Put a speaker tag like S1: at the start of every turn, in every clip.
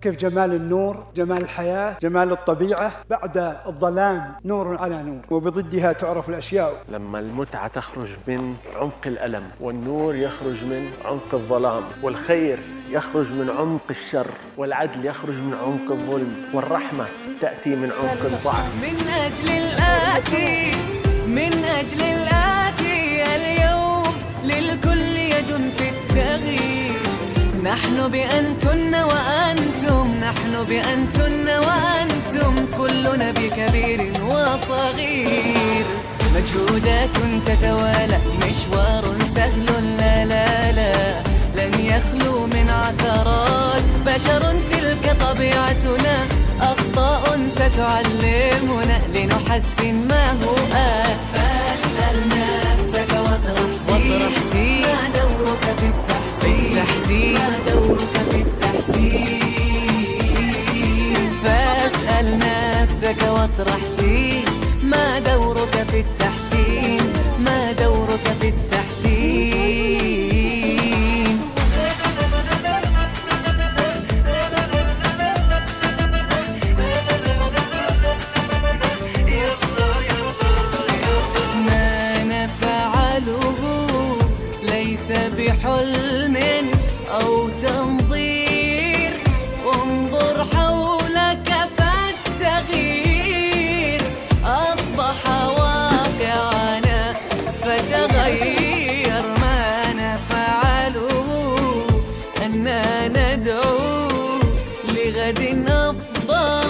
S1: كيف جمال النور، جمال الحياة، جمال الطبيعة. بعد الظلام نور على نور، وبضدها تعرف الأشياء.
S2: لما المتعة تخرج من عمق الألم، والنور يخرج من عمق الظلام، والخير يخرج من عمق الشر، والعدل يخرج من عمق الظلم، والرحمة تأتي من عمق الضعف.
S3: من أجل الآتي اليوم للكل يد في التغيير. نحن بأنتن وأنتم كلنا بكبير وصغير. مجهودات تتوالى، مشوار سهل لا لا لا، لن يخلو من عثرات. بشر تلك طبيعتنا، أخطاء ستعلمنا لنحسن ما هو آت. فاسأل نفسك واطرح سي ما دورك في التحسين، ما دورك في التحسين. فاسأل نفسك واطرح سي ما دورك في التحسين، ما دورك في التحسين. ما نفعله ليس بحلم أو تنظير. انظر حولك فالتغيير أصبح واقعنا فتغير. ما نفعله أننا ندعو لغد أفضل،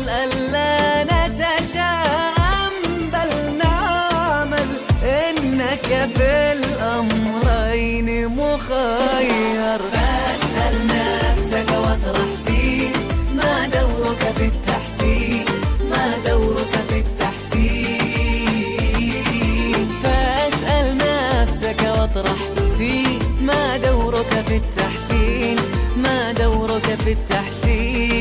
S3: ألا نتشائم بل نعمل. إنك في الأمرين مخير. فاسأل نفسك واطرح سي ما دورك في التحسين، ما دورك في التحسين. فاسأل نفسك واطرح سي ما دورك في التحسين، ما دورك في التحسين.